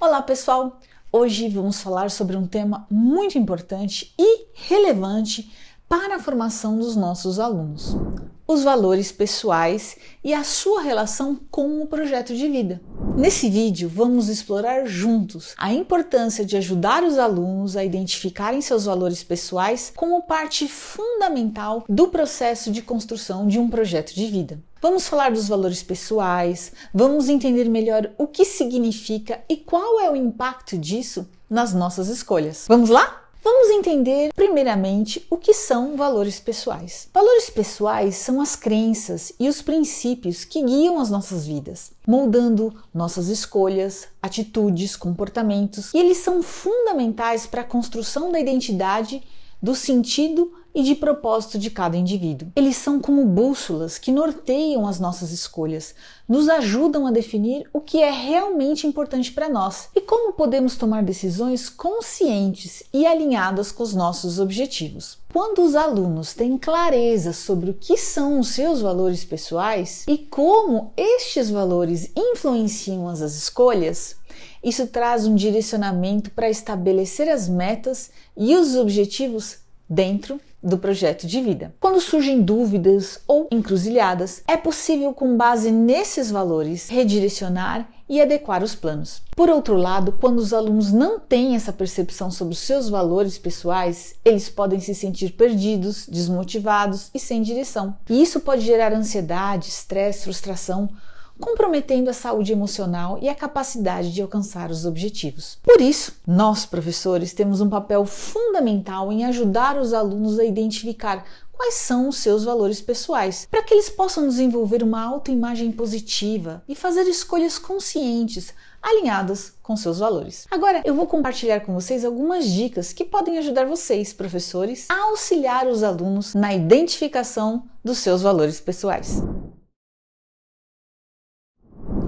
Olá pessoal, hoje vamos falar sobre um tema muito importante e relevante para a formação dos nossos alunos: os valores pessoais e a sua relação com o projeto de vida. Nesse vídeo vamos explorar juntos a importância de ajudar os alunos a identificarem seus valores pessoais como parte fundamental do processo de construção de um projeto de vida. Vamos falar dos valores pessoais, vamos entender melhor o que significa e qual é o impacto disso nas nossas escolhas. Vamos lá? Vamos entender primeiramente o que são valores pessoais. Valores pessoais são as crenças e os princípios que guiam as nossas vidas, moldando nossas escolhas, atitudes, comportamentos, e eles são fundamentais para a construção da identidade, do sentido e de propósito de cada indivíduo. Eles são como bússolas que norteiam as nossas escolhas, nos ajudam a definir o que é realmente importante para nós e como podemos tomar decisões conscientes e alinhadas com os nossos objetivos. Quando os alunos têm clareza sobre o que são os seus valores pessoais e como estes valores influenciam as escolhas, isso traz um direcionamento para estabelecer as metas e os objetivos dentro do projeto de vida. Quando surgem dúvidas ou encruzilhadas, é possível, com base nesses valores, redirecionar e adequar os planos. Por outro lado, quando os alunos não têm essa percepção sobre os seus valores pessoais, eles podem se sentir perdidos, desmotivados e sem direção. E isso pode gerar ansiedade, estresse, frustração, comprometendo a saúde emocional e a capacidade de alcançar os objetivos. Por isso, nós, professores, temos um papel fundamental em ajudar os alunos a identificar quais são os seus valores pessoais, para que eles possam desenvolver uma autoimagem positiva e fazer escolhas conscientes, alinhadas com seus valores. Agora, eu vou compartilhar com vocês algumas dicas que podem ajudar vocês, professores, a auxiliar os alunos na identificação dos seus valores pessoais.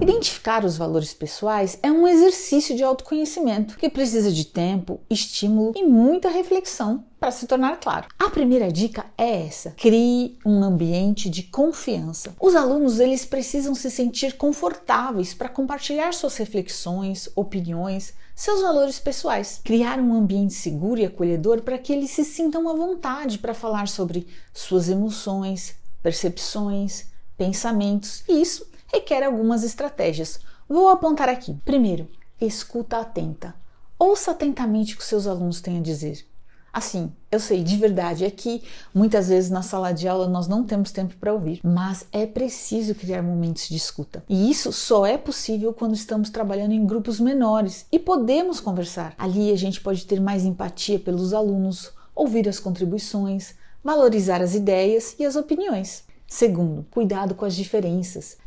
Identificar os valores pessoais é um exercício de autoconhecimento que precisa de tempo, estímulo e muita reflexão para se tornar claro. A primeira dica é essa: crie um ambiente de confiança. Os alunos, eles precisam se sentir confortáveis para compartilhar suas reflexões, opiniões, seus valores pessoais. Criar um ambiente seguro e acolhedor para que eles se sintam à vontade para falar sobre suas emoções, percepções, pensamentos, e isso requer algumas estratégias. Vou apontar aqui. Primeiro, escuta atenta. Ouça atentamente o que seus alunos têm a dizer. Assim, eu sei, de verdade, é que muitas vezes na sala de aula nós não temos tempo para ouvir, mas é preciso criar momentos de escuta. E isso só é possível quando estamos trabalhando em grupos menores e podemos conversar. Ali a gente pode ter mais empatia pelos alunos, ouvir as contribuições, valorizar as ideias e as opiniões. Segundo, cuidado com as diferenças.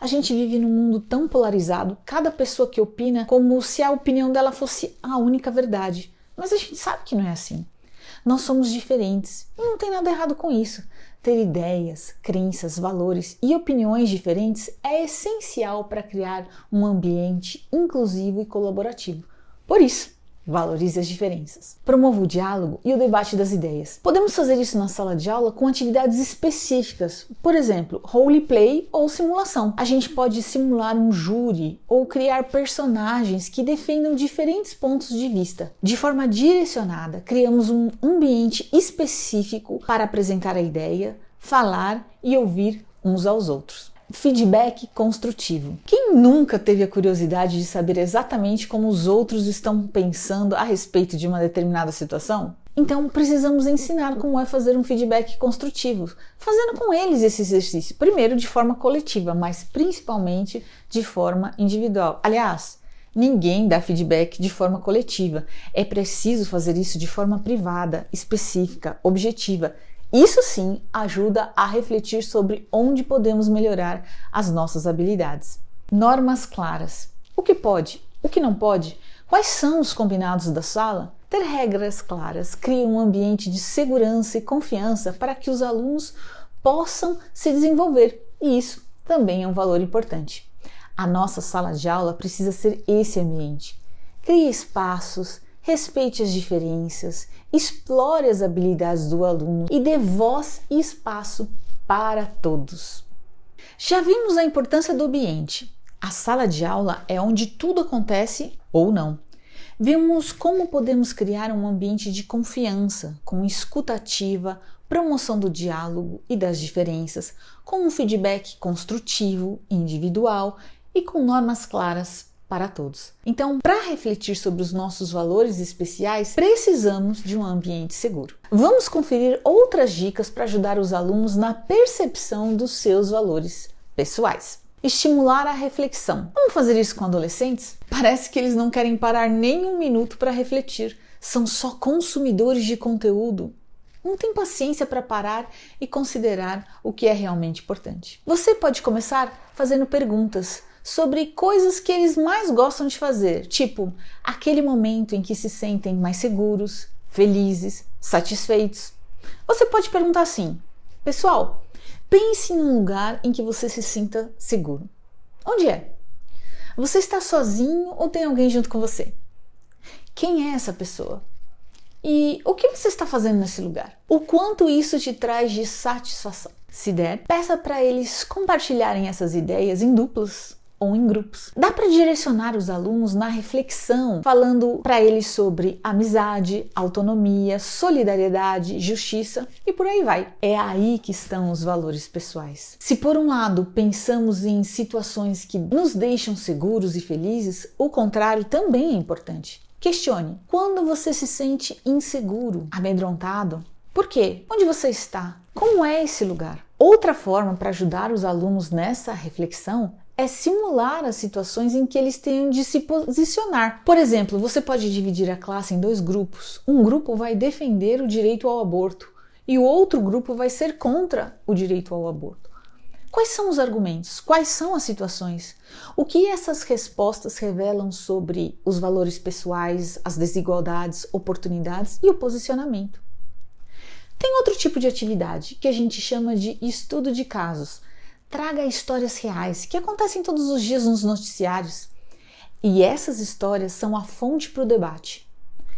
A gente vive num mundo tão polarizado, cada pessoa que opina como se a opinião dela fosse a única verdade. Mas a gente sabe que não é assim. Nós somos diferentes e não tem nada errado com isso. Ter ideias, crenças, valores e opiniões diferentes é essencial para criar um ambiente inclusivo e colaborativo. Por isso, valorize as diferenças. Promova o diálogo e o debate das ideias. Podemos fazer isso na sala de aula com atividades específicas, por exemplo, roleplay ou simulação. A gente pode simular um júri ou criar personagens que defendam diferentes pontos de vista. De forma direcionada, criamos um ambiente específico para apresentar a ideia, falar e ouvir uns aos outros. Feedback construtivo. Quem nunca teve a curiosidade de saber exatamente como os outros estão pensando a respeito de uma determinada situação? Então, precisamos ensinar como é fazer um feedback construtivo, fazendo com eles esse exercício, primeiro de forma coletiva, mas principalmente de forma individual. Aliás, ninguém dá feedback de forma coletiva. É preciso fazer isso de forma privada, específica, objetiva. Isso sim ajuda a refletir sobre onde podemos melhorar as nossas habilidades. Normas claras. O que pode? O que não pode? Quais são os combinados da sala? Ter regras claras cria um ambiente de segurança e confiança para que os alunos possam se desenvolver. E isso também é um valor importante. A nossa sala de aula precisa ser esse ambiente. Crie espaços, respeite as diferenças, explore as habilidades do aluno e dê voz e espaço para todos. Já vimos a importância do ambiente. A sala de aula é onde tudo acontece ou não. Vimos como podemos criar um ambiente de confiança, com escuta ativa, promoção do diálogo e das diferenças, com um feedback construtivo, individual e com normas claras para todos. Então, para refletir sobre os nossos valores especiais, precisamos de um ambiente seguro. Vamos conferir outras dicas para ajudar os alunos na percepção dos seus valores pessoais. Estimular a reflexão. Vamos fazer isso com adolescentes? Parece que eles não querem parar nem um minuto para refletir. São só consumidores de conteúdo. Não tem paciência para parar e considerar o que é realmente importante. Você pode começar fazendo perguntas sobre coisas que eles mais gostam de fazer, tipo aquele momento em que se sentem mais seguros, felizes, satisfeitos. Você pode perguntar assim: pessoal, pense em um lugar em que você se sinta seguro. Onde é? Você está sozinho ou tem alguém junto com você? Quem é essa pessoa? E o que você está fazendo nesse lugar? O quanto isso te traz de satisfação? Se der, peça para eles compartilharem essas ideias em duplas ou em grupos. Dá para direcionar os alunos na reflexão, falando para eles sobre amizade, autonomia, solidariedade, justiça e por aí vai. É aí que estão os valores pessoais. Se por um lado pensamos em situações que nos deixam seguros e felizes, o contrário também é importante. Questione: quando você se sente inseguro, amedrontado? Por quê? Onde você está? Como é esse lugar? Outra forma para ajudar os alunos nessa reflexão é simular as situações em que eles tenham de se posicionar. Por exemplo, você pode dividir a classe em 2 grupos. Um grupo vai defender o direito ao aborto e o outro grupo vai ser contra o direito ao aborto. Quais são os argumentos? Quais são as situações? O que essas respostas revelam sobre os valores pessoais, as desigualdades, oportunidades e o posicionamento? Tem outro tipo de atividade que a gente chama de estudo de casos. Traga histórias reais que acontecem todos os dias nos noticiários. E essas histórias são a fonte para o debate.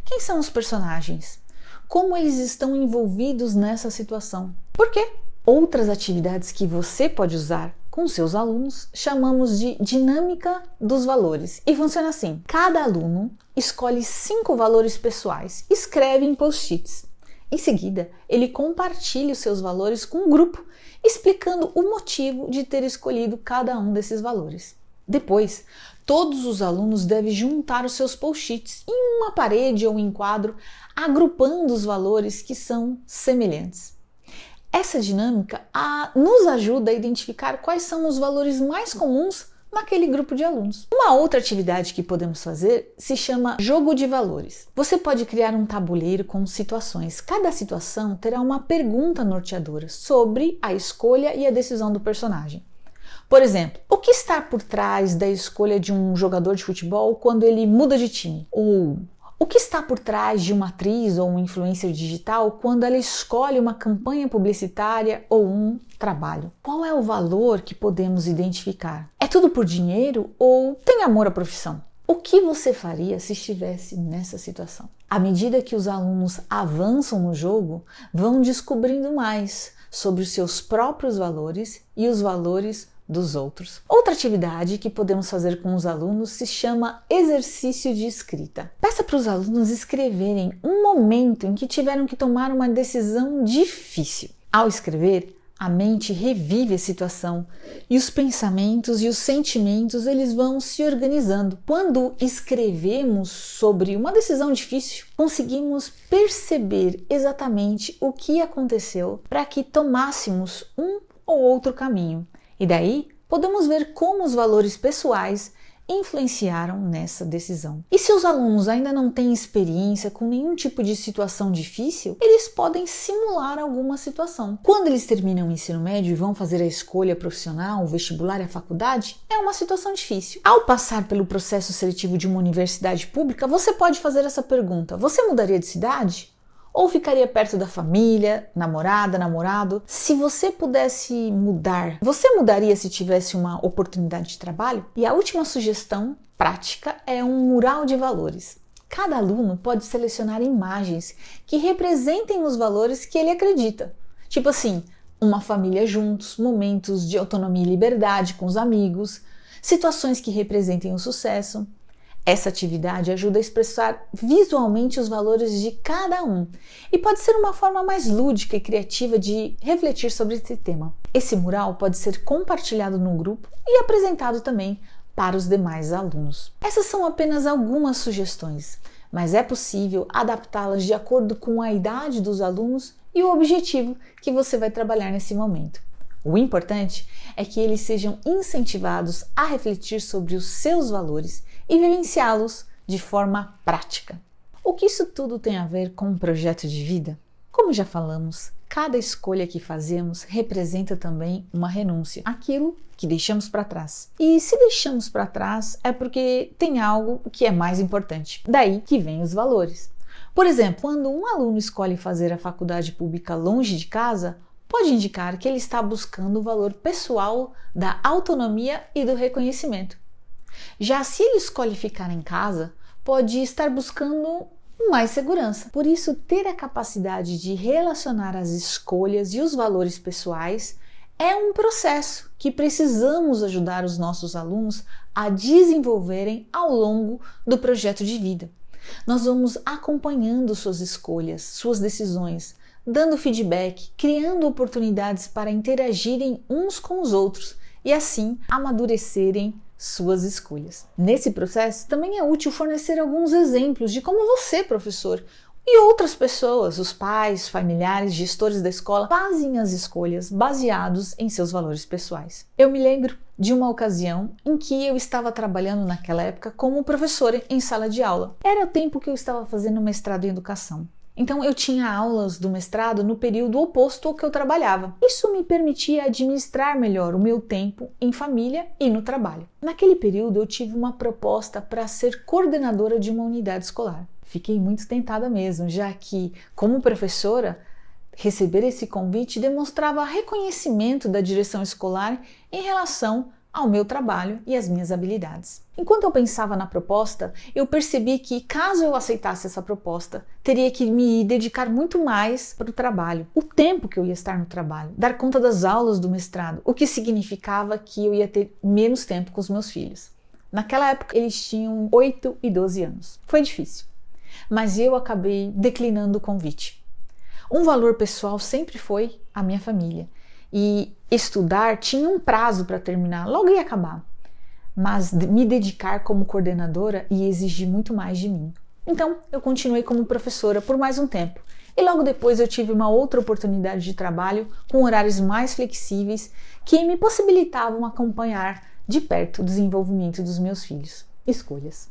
Quem são os personagens? Como eles estão envolvidos nessa situação? Por quê? Outras atividades que você pode usar com seus alunos chamamos de dinâmica dos valores. E funciona assim: cada aluno escolhe 5 valores pessoais, escreve em post-its. Em seguida, ele compartilha os seus valores com um grupo, explicando o motivo de ter escolhido cada um desses valores. Depois, todos os alunos devem juntar os seus post-its em uma parede ou em quadro, agrupando os valores que são semelhantes. Essa dinâmica nos ajuda a identificar quais são os valores mais comuns naquele grupo de alunos. Uma outra atividade que podemos fazer se chama jogo de valores. Você pode criar um tabuleiro com situações. Cada situação terá uma pergunta norteadora sobre a escolha e a decisão do personagem. Por exemplo, o que está por trás da escolha de um jogador de futebol quando ele muda de time? Ou o que está por trás de uma atriz ou um influencer digital quando ela escolhe uma campanha publicitária ou um trabalho? Qual é o valor que podemos identificar? É tudo por dinheiro ou tem amor à profissão? O que você faria se estivesse nessa situação? À medida que os alunos avançam no jogo, vão descobrindo mais sobre os seus próprios valores e os valores dos outros. Outra atividade que podemos fazer com os alunos se chama exercício de escrita. Peça para os alunos escreverem um momento em que tiveram que tomar uma decisão difícil. Ao escrever, a mente revive a situação e os pensamentos e os sentimentos eles vão se organizando. Quando escrevemos sobre uma decisão difícil, conseguimos perceber exatamente o que aconteceu para que tomássemos um ou outro caminho. E daí, podemos ver como os valores pessoais influenciaram nessa decisão. E se os alunos ainda não têm experiência com nenhum tipo de situação difícil, eles podem simular alguma situação. Quando eles terminam o ensino médio e vão fazer a escolha profissional, o vestibular e a faculdade, é uma situação difícil. Ao passar pelo processo seletivo de uma universidade pública, você pode fazer essa pergunta: você mudaria de cidade? Ou ficaria perto da família, namorada, namorado? Se você pudesse mudar, você mudaria se tivesse uma oportunidade de trabalho? E a última sugestão prática é um mural de valores. Cada aluno pode selecionar imagens que representem os valores que ele acredita. Tipo assim, uma família juntos, momentos de autonomia e liberdade com os amigos, situações que representem o sucesso. Essa atividade ajuda a expressar visualmente os valores de cada um e pode ser uma forma mais lúdica e criativa de refletir sobre esse tema. Esse mural pode ser compartilhado no grupo e apresentado também para os demais alunos. Essas são apenas algumas sugestões, mas é possível adaptá-las de acordo com a idade dos alunos e o objetivo que você vai trabalhar nesse momento. O importante é que eles sejam incentivados a refletir sobre os seus valores e vivenciá-los de forma prática. O que isso tudo tem a ver com um projeto de vida? Como já falamos, cada escolha que fazemos representa também uma renúncia, aquilo que deixamos para trás. E se deixamos para trás é porque tem algo que é mais importante. Daí que vem os valores. Por exemplo, quando um aluno escolhe fazer a faculdade pública longe de casa, pode indicar que ele está buscando o valor pessoal da autonomia e do reconhecimento. Já se ele escolhe ficar em casa, pode estar buscando mais segurança. Por isso, ter a capacidade de relacionar as escolhas e os valores pessoais é um processo que precisamos ajudar os nossos alunos a desenvolverem ao longo do projeto de vida. Nós vamos acompanhando suas escolhas, suas decisões, dando feedback, criando oportunidades para interagirem uns com os outros e assim amadurecerem suas escolhas. Nesse processo, também é útil fornecer alguns exemplos de como você, professor, e outras pessoas, os pais, familiares, gestores da escola, fazem as escolhas baseados em seus valores pessoais. Eu me lembro de uma ocasião em que eu estava trabalhando naquela época como professora em sala de aula. Era o tempo que eu estava fazendo mestrado em educação. Então eu tinha aulas do mestrado no período oposto ao que eu trabalhava. Isso me permitia administrar melhor o meu tempo em família e no trabalho. Naquele período eu tive uma proposta para ser coordenadora de uma unidade escolar. Fiquei muito tentada mesmo, já que, como professora, receber esse convite demonstrava reconhecimento da direção escolar em relação ao meu trabalho e às minhas habilidades. Enquanto eu pensava na proposta, eu percebi que, caso eu aceitasse essa proposta, teria que me dedicar muito mais para o trabalho. O tempo que eu ia estar no trabalho, dar conta das aulas do mestrado, o que significava que eu ia ter menos tempo com os meus filhos. Naquela época, eles tinham 8 e 12 anos. Foi difícil, mas eu acabei declinando o convite. Um valor pessoal sempre foi a minha família. E estudar tinha um prazo para terminar, logo ia acabar. Mas me dedicar como coordenadora ia exigir muito mais de mim. Então, eu continuei como professora por mais um tempo. E logo depois eu tive uma outra oportunidade de trabalho com horários mais flexíveis que me possibilitavam acompanhar de perto o desenvolvimento dos meus filhos. Escolhas.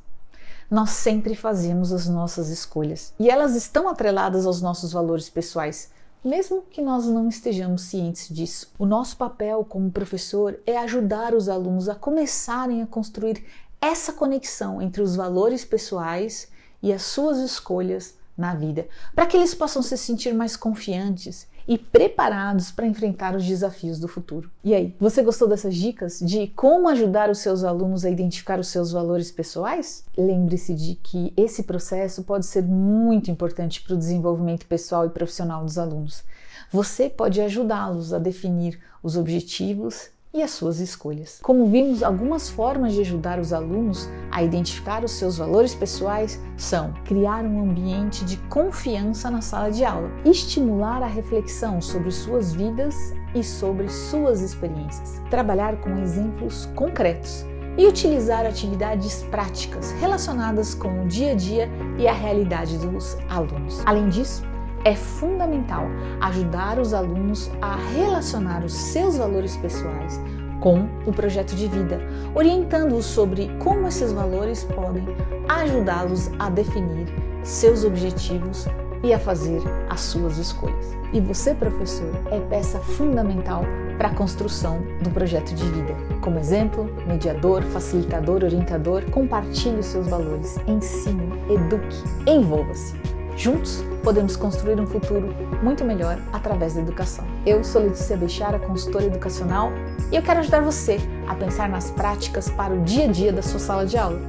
Nós sempre fazemos as nossas escolhas e elas estão atreladas aos nossos valores pessoais, mesmo que nós não estejamos cientes disso. O nosso papel como professor é ajudar os alunos a começarem a construir essa conexão entre os valores pessoais e as suas escolhas na vida, para que eles possam se sentir mais confiantes e preparados para enfrentar os desafios do futuro. E aí, você gostou dessas dicas de como ajudar os seus alunos a identificar os seus valores pessoais? Lembre-se de que esse processo pode ser muito importante para o desenvolvimento pessoal e profissional dos alunos. Você pode ajudá-los a definir os objetivos e as suas escolhas. Como vimos, algumas formas de ajudar os alunos a identificar os seus valores pessoais são criar um ambiente de confiança na sala de aula, estimular a reflexão sobre suas vidas e sobre suas experiências, trabalhar com exemplos concretos e utilizar atividades práticas relacionadas com o dia a dia e a realidade dos alunos. Além disso, é fundamental ajudar os alunos a relacionar os seus valores pessoais com o projeto de vida, orientando-os sobre como esses valores podem ajudá-los a definir seus objetivos e a fazer as suas escolhas. E você, professor, é peça fundamental para a construção do projeto de vida. Como exemplo, mediador, facilitador, orientador, compartilhe os seus valores, ensine, eduque, envolva-se. Juntos, podemos construir um futuro muito melhor através da educação. Eu sou Letícia Bechara, consultora educacional, e eu quero ajudar você a pensar nas práticas para o dia a dia da sua sala de aula.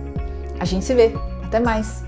A gente se vê. Até mais!